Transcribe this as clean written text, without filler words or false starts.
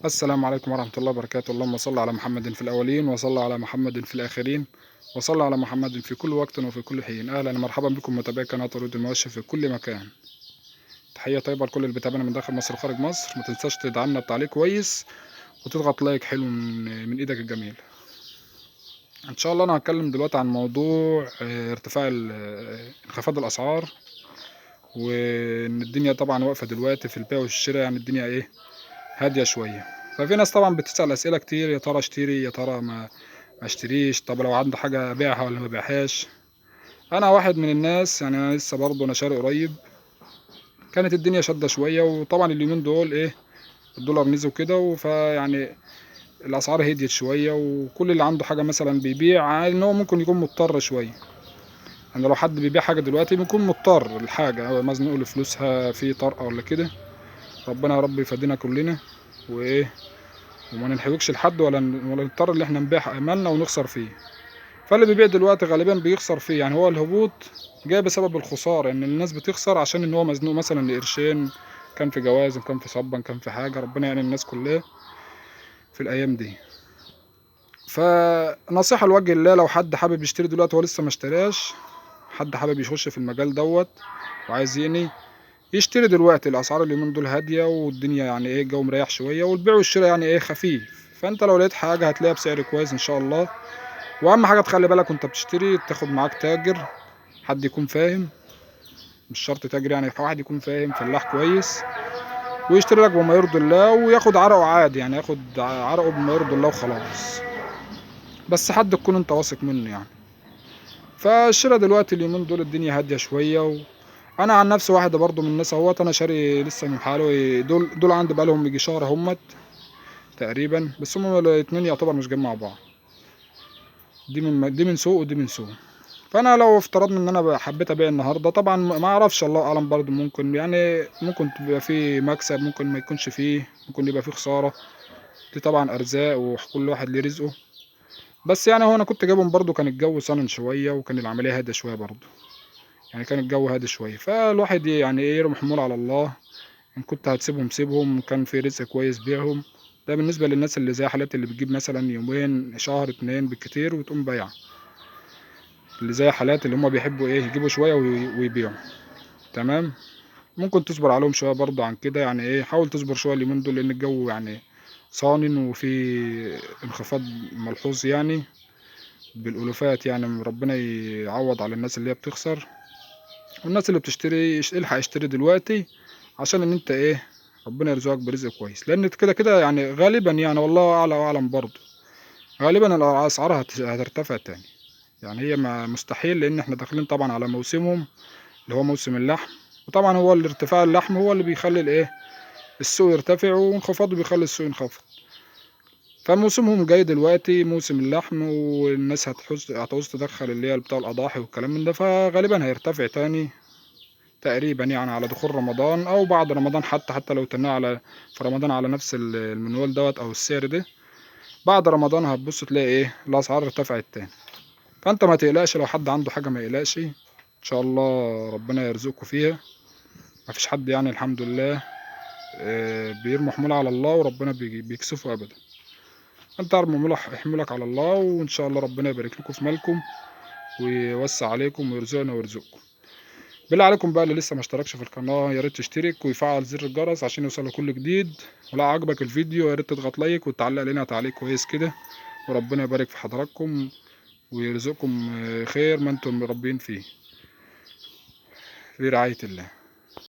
السلام عليكم ورحمة الله وبركاته. اللهم صل على محمد في الأولين وصل على محمد في الآخرين وصل على محمد في كل وقت وفي كل حين. أهلا ومرحبا بكم متابعي قناة رود المواشي في كل مكان. تحية طيبة لكل اللي بيتابعنا من داخل مصر وخارج مصر. ما تنساش تدعمنا بتعليق كويس وتضغط لايك حلو من إيدك الجميل. إن شاء الله أنا هتكلم دلوقتي عن موضوع ارتفاع انخفاض الأسعار، وإن الدنيا طبعا واقفة دلوقتي في البيع والشراء، يعني الدنيا هادية شوية. ففي ناس طبعا بتسأل أسئلة كتير، يا ترى اشتري يا ترى ما اشتريش، طب لو عنده حاجة ابيعها ولا ما ابيعهاش. انا واحد من الناس، يعني انا لسه برضه انا شاري قريب. كانت الدنيا شادة شوية، وطبعا اليومين دول الدولار نزل كده، فيعني الاسعار هديت شوية، وكل اللي عنده حاجة مثلا بيبيع ان هو ممكن يكون مضطر شوية. يعني لو حد بيبيع حاجة دلوقتي بيكون مضطر الحاجة مزنوق لفلوسها في طرقة ولا كده. ربنا يا رب يفادينا كلنا وما ننحوكش لحد ولا نضطر ان احنا نبيع امالنا ونخسر فيه. فاللي بيبيع دلوقتي غالبا بيخسر فيه، يعني هو الهبوط جاي بسبب الخسارة، ان الناس بتخسر عشان ان هو مزنوق مثلا لقرشين، كان في جواز كان في صبا كان في حاجة. ربنا يعني الناس كلها في الايام دي. فنصيحة لوجه الله، لو حد حابب يشتري دلوقتي هو لسه ما اشتراش، حد حابب يخش في المجال دوت وعايز يشتري دلوقتي. الاسعار اليومين دول هادية، والدنيا يعني الجو مريح شوية، والبيع والشراء يعني خفيف. فانت لو لقيت حاجة هتلاقيها بسعر كويس ان شاء الله. واهم حاجة تخلي بالك وانت بتشتري، تاخد معاك تاجر، حد يكون فاهم. مش شرط تاجر، يعني واحد يكون فاهم فلاح كويس، ويشتري لك بما يرضي الله، وياخد عرقه عادي، يعني ياخد عرقه بما يرضي الله وخلاص. بس حد تكون انت واثق منه يعني. فالشراء دلوقتي اليومين دول الدنيا هاديه شويه. وانا عن نفسي واحده برضو من الناس اهوت، انا شاري لسه من حاله. دول عندي بقالهم يجي شهر همت تقريبا، بس هم الاتنين يعتبر مش جايين مع بعض. دي من سوق ودي من سوق. فانا لو افترضنا ان انا حبيت ابيع النهارده، طبعا ما اعرفش، الله اعلم برضو، ممكن تبقى فيه مكسب، ممكن ما يكونش فيه، ممكن يبقى فيه خساره. دي طبعا ارزاق وكل واحد ليه رزقه. بس يعني هو انا كنت جايبهم برضو، كان الجو صنن شويه، وكان العمليه هاديه شويه برضو. يعني كان الجو هادي شويه، فالواحد يعني يرمي حمول على الله. ان كنت هتسيبهم سيبهم، كان في رزق كويس بيعهم. ده بالنسبه للناس اللي زي حالاتي، اللي بتجيب مثلا يومين شهر اتنين بالكتير وتقوم بايعه. اللي زي حالات اللي هم بيحبوا يجيبوا شويه ويبيعوا. تمام. ممكن تصبر عليهم شويه برضه عن كده، يعني حاول تصبر شويه اليومين دول، لان الجو يعني صانن، وفي انخفاض ملحوظ يعني بالالوفات. يعني ربنا يعوض على الناس اللي هي بتخسر، والناس اللي بتشتري الحق اشتري دلوقتي، عشان ان انت ربنا يرزقك برزق كويس. لان كده كده يعني غالبا، يعني والله اعلى واعلم برضه، غالبا الاسعار هترتفع تاني. يعني هي مستحيل، لان احنا داخلين طبعا على موسمهم اللي هو موسم اللحم. وطبعا هو الارتفاع اللحم هو اللي بيخلي السوق يرتفع، وانخفاضه بيخلي السوق ينخفض. فموسمهم جاي دلوقتي موسم اللحم، والناس هتعوز تدخل اللي هي بتاع الاضاحي والكلام من ده، فغالبا هيرتفع تاني تقريبا، يعني على دخول رمضان او بعد رمضان. حتى لو تناه في رمضان على نفس المنوال دوت او السعر ده، بعد رمضان هتبص تلاقي الاسعار ارتفعت تاني. فانت ما تقلقش، لو حد عنده حاجه ما يقلقش، ان شاء الله ربنا يرزقكم فيها. ما فيش حد يعني الحمد لله بيرمي حموله على الله وربنا بيكسفه ابدا. انت ارمي حمولك على الله، وان شاء الله ربنا يبارك لكم في مالكم ويوسع عليكم ويرزقنا ويرزقكم. بالله عليكم بقى اللي لسه ما اشتركش في القناه، يا ريت تشترك ويفعل زر الجرس عشان يوصل كل جديد. ولو عجبك الفيديو يا ريت تضغط لايك وتعلق لنا تعليق كويس كده. وربنا يبارك في حضراتكم ويرزقكم خير ما انتم مربين فيه، في رعاية الله.